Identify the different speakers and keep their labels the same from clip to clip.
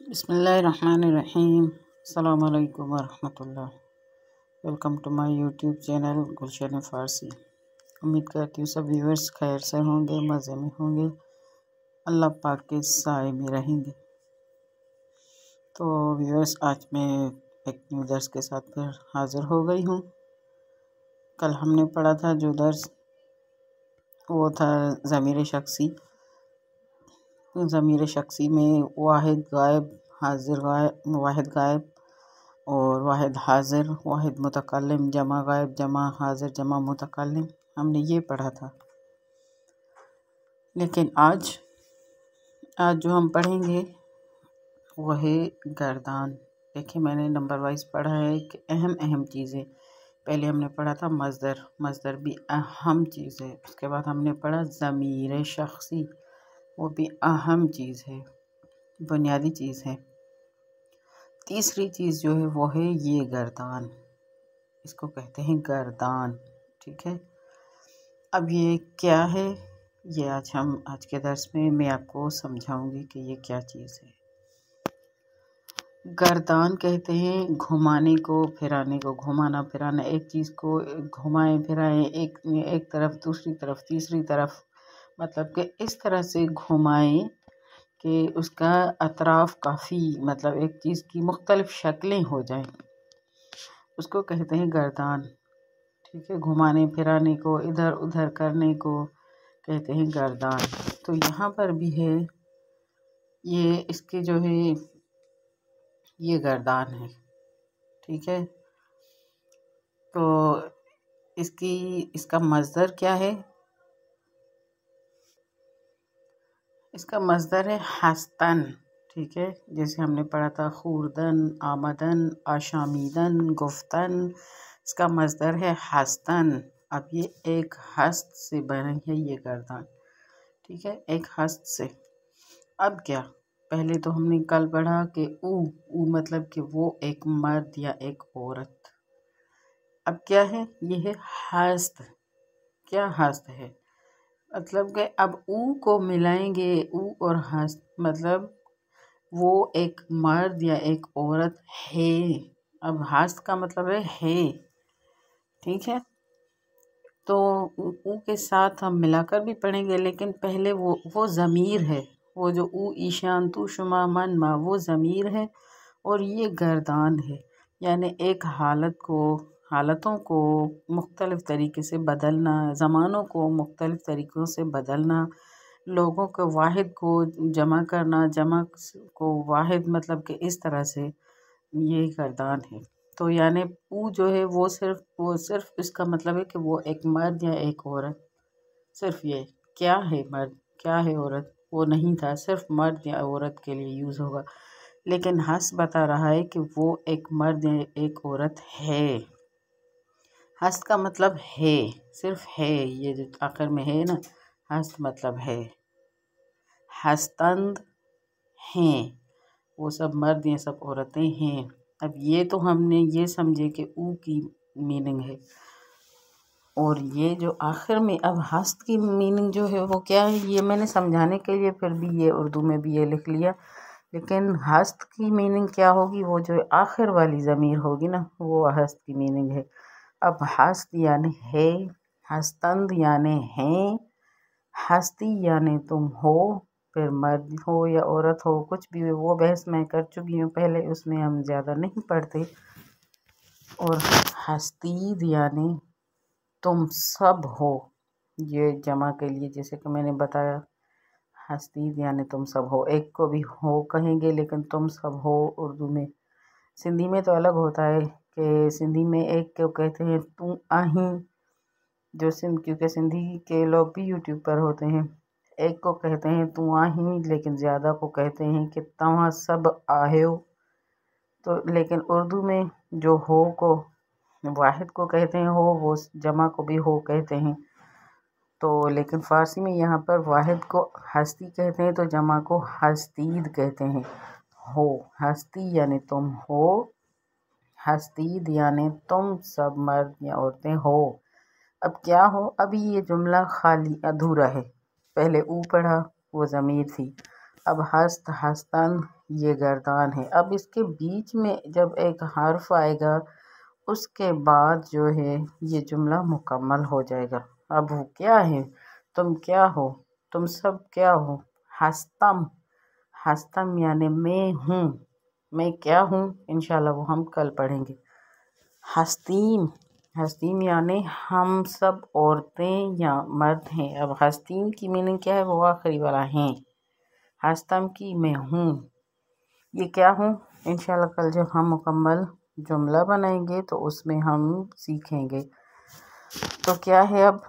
Speaker 1: बिस्मिल्लाहिर्रहमानिर्रहीम अस्सलाम वालेकुम वरहमतुल्लाह। Welcome to my YouTube channel Gulshan Farsi. उम्मीद करती हूँ सब व्यूअर्स खैर से होंगे, मज़े में होंगे, अल्लाह पाक के साए में रहेंगे। तो व्यूअर्स, आज मैं एक न्यू दर्स के साथ फिर हाज़िर हो गई हूँ। कल हमने पढ़ा था जो दर्स, वो था ज़मीर शख्सी। ज़मीर शख्सी में वाहिद गायब, हाजिर गायब, वाहिद गायब और वाहिद हाजिर, वाहिद मुतकल्लिम, जमा गायब, जमा हाजिर, जमा मुतकल्लिम, हमने ये पढ़ा था। लेकिन आज जो हम पढ़ेंगे वह है गर्दान। देखिए, मैंने नंबर वाइज पढ़ा है कि अहम चीज़ें। पहले हमने पढ़ा था मज़दर भी अहम चीज़ है। उसके बाद हमने पढ़ा ज़मीर शख्सी, वो भी अहम चीज़ है, बुनियादी चीज़ है। तीसरी चीज़ जो है वो है ये गर्दान, इसको कहते हैं गर्दान। ठीक है, अब ये क्या है, ये आज के दर्स में मैं आपको समझाऊंगी कि ये क्या चीज़ है। गर्दान कहते हैं घुमाने को, फिराने को। घुमाना फिराना, एक चीज़ को घुमाएं फिराएं, एक तरफ, दूसरी तरफ, तीसरी तरफ, मतलब कि इस तरह से घुमाएं कि उसका अतराफ़ काफ़ी, मतलब एक चीज़ की मुख्तलिफ़ शक्लें हो जाएं, उसको कहते हैं गर्दान। ठीक है, घुमाने फिराने को, इधर उधर करने को कहते हैं गर्दान। तो यहाँ पर भी है ये, इसके जो है ये गर्दान है। ठीक है, तो इसका मज़दर क्या है? इसका मज़दर है हस्तन। ठीक है, जैसे हमने पढ़ा था खूरदन, आमदन, आशामीदन, गुफ्तन। इसका मज़दर है हस्तन। अब ये एक हस्त से बनी है ये गर्दान। ठीक है, एक हस्त से। अब क्या, पहले तो हमने कल पढ़ा कि ऊ मतलब कि वो एक मर्द या एक औरत। अब क्या है, ये है हस्त। क्या हस्त है? मतलब कि अब ऊ को मिलाएंगे, ऊ और हस्त, मतलब वो एक मर्द या एक औरत है। अब हस्त का मतलब है। ठीक है, तो ऊ के साथ हम मिलाकर भी पढ़ेंगे, लेकिन पहले वो ज़मीर है, वो जो ऊ ईशान तू शुमा मन मा, वो ज़मीर है और ये गर्दान है। यानी एक हालतों को मुख्तलिफ़ तरीके से बदलना, ज़मानों को मुख्तलिफ़ तरीक़ों से बदलना, लोगों को वाहिद को जमा करना, जमा को वाहिद, मतलब कि इस तरह से ये गर्दान है। तो यानी ऊ जो है वो सिर्फ इसका मतलब है कि वो एक मर्द या एक औरत, सिर्फ ये। क्या है मर्द, क्या है औरत, वो नहीं था, सिर्फ मर्द या औरत के लिए यूज़ होगा। लेकिन हस बता रहा है कि वो एक मर्द या एक औरत है। हस्त का मतलब है, सिर्फ है, ये जो आखिर में है ना, हस्त मतलब है। हस्तंद हैं, वो सब मर्द या सब औरतें हैं। अब ये तो हमने ये समझे कि ऊ की मीनिंग है। और ये जो आखिर में अब हस्त की मीनिंग जो है वो क्या है, ये मैंने समझाने के लिए फिर भी ये उर्दू में भी ये लिख लिया। लेकिन हस्त की मीनिंग क्या होगी, वो जो आखिर वाली ज़मीर होगी ना, वो हस्त की मीनिंग है। अब हस्त यानी है, हस्तंद यानी हैं, हस्ती यानी तुम हो, फिर मर्द हो या औरत हो कुछ भी हो, वो बहस मैं कर चुकी हूँ पहले, उसमें हम ज़्यादा नहीं पढ़ते। और हस्तीद यानी तुम सब हो, ये जमा के लिए जैसे कि मैंने बताया, हस्तीद यानी तुम सब हो, एक को भी हो कहेंगे लेकिन तुम सब हो उर्दू में। सिंधी में तो अलग होता है कि सिंधी में एक को कहते हैं तू आहीं, जो क्योंकि सिंधी के लोग भी यूट्यूब पर होते हैं। एक को कहते हैं तू आहीं, लेकिन ज़्यादा को कहते हैं कि तव्हां सब आहियो। तो लेकिन उर्दू में जो हो को वाहिद को कहते हैं हो, वो जमा को भी हो कहते हैं। तो लेकिन फ़ारसी में यहाँ पर वाहिद को हस्ती कहते हैं तो जमा को हस्तीद कहते हैं। हो, हस्ती यानी तुम हो, हस्तीद यानी तुम सब मर्द या औरतें हो। अब क्या हो, अभी ये जुमला खाली अधूरा है। पहले ऊ पढ़ा, वो ज़मीर थी। अब हस्त हस्तन ये गर्दान है। अब इसके बीच में जब एक हर्फ आएगा उसके बाद जो है ये जुमला मुकम्मल हो जाएगा। अब वो क्या है, तुम क्या हो, तुम सब क्या हो। हस्तम, हस्तम यानी मैं हूँ, मैं क्या हूँ, इंशाल्लाह वो हम कल पढ़ेंगे। हस्तीम, हस्तीम यानी हम सब औरतें या मर्द हैं। अब हस्तीम की मीनिंग क्या है, वो आखिरी वाला हैं। हस्तम की मैं हूँ, ये क्या हूँ, इंशाल्लाह कल जब हम मुकम्मल जुमला बनाएंगे तो उसमें हम सीखेंगे। तो क्या है अब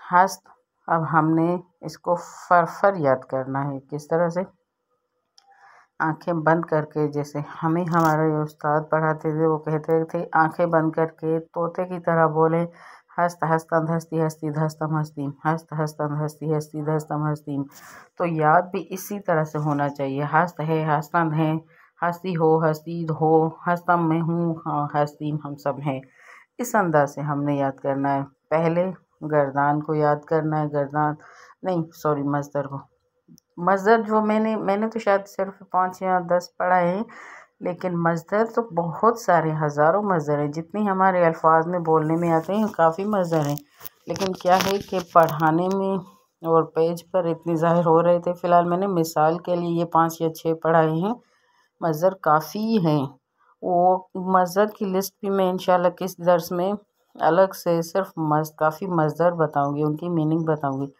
Speaker 1: हस्त, अब हमने इसको फर याद करना है। किस तरह से, आंखें बंद करके, जैसे हमें हमारे उस्ताद पढ़ाते थे, वो कहते थे आंखें बंद करके तोते की तरह बोले, हस्त हस्तंद हस्ती हस्ती धस्तम हस्तीम, हस्त हस्तंद हस्ती हस्ती धस्तम हस्तीम। तो याद भी इसी तरह से होना चाहिए। हस्त है, हस्तंद है, हस्ती हो, हस्तीद हो, हस्तम में हूँ, हाँ हस्तीम हम सब हैं। इस अंदाज से हमने याद करना है। पहले गर्दान को याद करना है, गर्दान नहीं सॉरी मज़दर को। मज़दर जो मैंने तो शायद सिर्फ 5 या 10 पढ़ा है, लेकिन मज़दर तो बहुत सारे हज़ारों मज़दर हैं। जितनी हमारे अल्फाज में बोलने में आते हैं काफ़ी मज़दर हैं, लेकिन क्या है कि पढ़ाने में और पेज पर इतने ज़ाहिर हो रहे थे। फ़िलहाल मैंने मिसाल के लिए ये 5 या 6 पढ़ाए हैं। मज़दर काफ़ी हैं। वो मज़दर की लिस्ट भी मैं इंशाल्लाह किस दर्स में अलग से सिर्फ काफ़ी मज़दर बताऊंगी, उनकी मीनिंग बताऊंगी।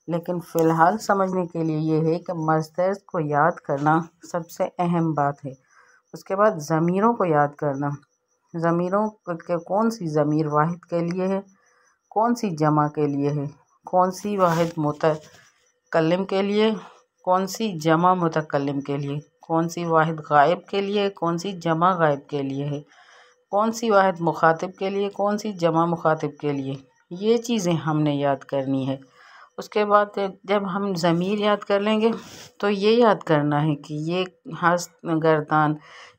Speaker 1: लेकिन फ़िलहाल समझने के लिए ये है कि मज़दर को याद करना सबसे अहम बात है। उसके बाद ज़मीरों को याद करना, ज़मीरों के कौन सी ज़मीर वाहिद के लिए है, कौन सी जमा के लिए है, कौन सी वाहिद मुतकल्लिम के लिए, कौन सी जमा मुतकल्लिम के लिए, कौन सी वाहिद गायब के लिए, कौन सी जमा गायब के लिए है, कौन सी वाहिद मुखातिब के लिए, कौन सी जमा मुखातिब के लिए। ये चीज़ें हमने याद करनी है। उसके बाद जब हम ज़मीर याद कर लेंगे तो ये याद करना है कि ये हस्त गर्दान,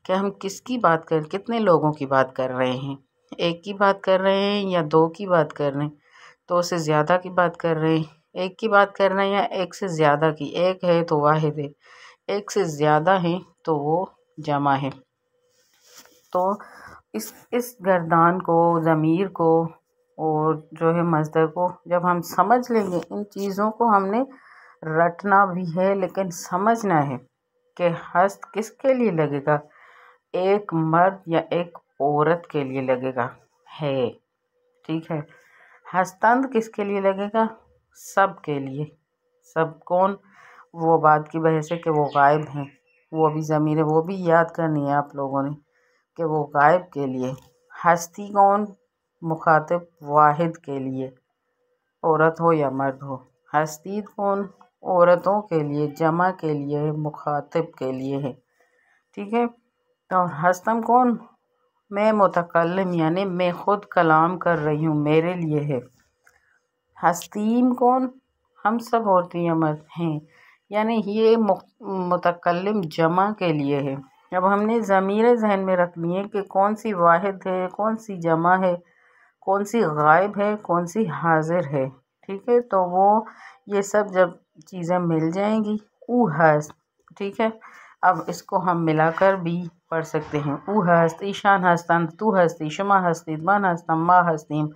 Speaker 1: कि हम किसकी बात कर, कितने लोगों की बात कर रहे हैं। एक की बात कर रहे हैं या दो की बात कर रहे हैं, दो से ज़्यादा की बात कर रहे हैं, एक की बात कर रहे हैं या एक से ज़्यादा की। एक है तो वाहिद है, एक से ज़्यादा है तो वो जमा है। तो इस गर्दान को, ज़मीर को और जो है मज़दर को जब हम समझ लेंगे, इन चीज़ों को हमने रटना भी है लेकिन समझना है कि हस्त किसके लिए लगेगा, एक मर्द या एक औरत के लिए लगेगा है, ठीक है। हस्तंद किसके लिए लगेगा, सब के लिए। सब कौन, वो बात की वजह से कि वो गायब हैं, वो भी ज़मीर है, वो भी याद करनी है आप लोगों ने कि वो गायब के लिए। हस्ती कौन, मुखातिब वाहिद के लिए, औरत हो या मर्द हो। हस्तीद कौन, औरतों के लिए, जमा के लिए, मुखातिब के लिए है, ठीक है। और हस्तम कौन, मैं मुतकल्लिम यानी मैं खुद कलाम कर रही हूँ, मेरे लिए है। हस्तीम कौन, हम सब औरतें या मर्द हैं, यानी ये मुतकल्लिम जमा के लिए है। अब हमने ज़मीरें जहन में रखनी है कि कौन सी वाहिद है, कौन सी जमा है, कौन सी गायब है कौन सी हाजिर है। ठीक है, तो वो ये सब जब चीज़ें मिल जाएंगी ऊ हस्त। ठीक है, अब इसको हम मिलाकर भी पढ़ सकते हैं। ऊ हस्त ईशान हस्तन तू हस्ती शुमा हस्ती मन हस्तम माँ हस्तीम।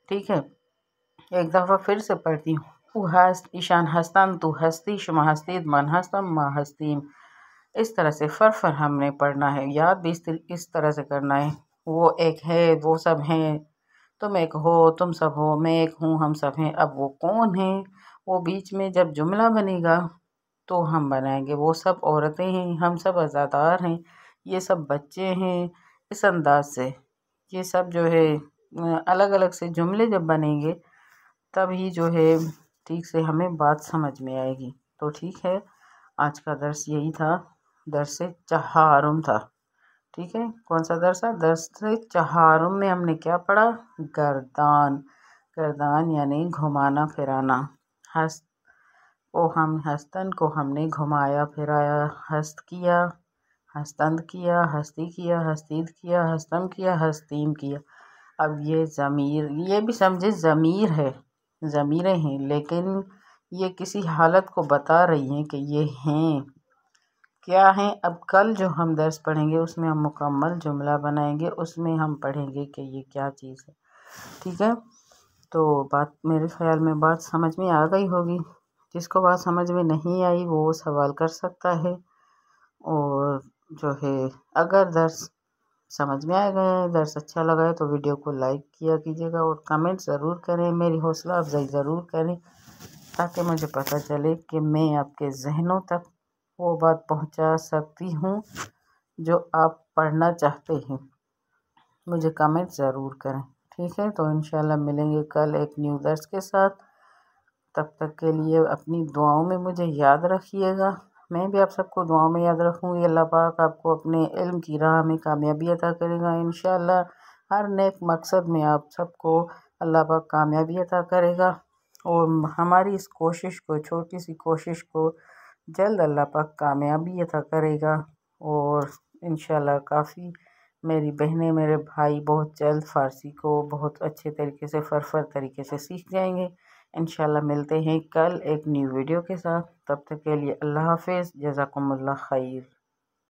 Speaker 1: ठीक है, एक दफ़ा फिर से पढ़ती हूँ। ऊ हस्त ईशान हस्तन तू हस्ती शुमा हस्ती मन हस्तम माँ हस्तीम। इस तरह से फर हमने पढ़ना है, याद भी इस तरह से करना है। वो एक है वो सब हैं, तुम एक हो तुम सब हो, मैं एक हूँ हम सब हैं। अब वो कौन है, वो बीच में जब जुमला बनेगा तो हम बनाएंगे वो सब औरतें हैं, हम सब आज़ादार हैं, ये सब बच्चे हैं। इस अंदाज से ये सब जो है अलग अलग से जुमले जब बनेंगे तभी जो है ठीक से हमें बात समझ में आएगी। तो ठीक है, आज का दर्स यही था, दर्स चहारुम था। ठीक है, कौन सा दर्स था? दर्स चहारुम में हमने क्या पढ़ा? गर्दान। गर्दान यानी घुमाना फिराना। हस्त हस्तन को हमने घुमाया फिराया, हस्त किया, हस्तंद किया, हस्ती किया, हस्तीद किया, हस्तम किया, हस्तीम किया। अब ये ज़मीर, ये भी समझे ज़मीर है, ज़मीरें हैं, लेकिन ये किसी हालत को बता रही हैं कि ये हैं क्या हैं। अब कल जो हम दर्स पढ़ेंगे उसमें हम मुकम्मल जुमला बनाएंगे, उसमें हम पढ़ेंगे कि ये क्या चीज़ है। ठीक है, तो बात मेरे ख्याल में बात समझ में आ गई होगी। जिसको बात समझ में नहीं आई वो सवाल कर सकता है। और जो है अगर दर्स समझ में आ गया, दर्स अच्छा लगा है तो वीडियो को लाइक किया कीजिएगा और कमेंट ज़रूर करें, मेरी हौसला अफजाई ज़रूर करें, ताकि मुझे पता चले कि मैं आपके जहनों तक वो बात पहुंचा सकती हूं जो आप पढ़ना चाहते हैं। मुझे कमेंट ज़रूर करें। ठीक है, तो इंशाल्लाह मिलेंगे कल एक न्यू दर्स के साथ। तब तक के लिए अपनी दुआओं में मुझे याद रखिएगा, मैं भी आप सबको दुआओं में याद रखूँगी। अल्लाह पाक आपको अपने इल्म की राह में कामयाबी अता करेगा इंशाल्लाह। हर नेक मकसद में आप सबको अल्लाह पाक कामयाबी अता करेगा और हमारी इस कोशिश को, छोटी सी कोशिश को जल्द अल्लाह पाक कामयाबी अता करेगा। और इंशाल्लाह काफ़ी मेरी बहनें मेरे भाई बहुत जल्द फ़ारसी को बहुत अच्छे तरीके से फर तरीके से सीख जाएंगे। इंशाल्लाह मिलते हैं कल एक न्यू वीडियो के साथ। तब तक के लिए अल्लाह हाफ़िज़, जज़ाकुमुल्लाह खैर।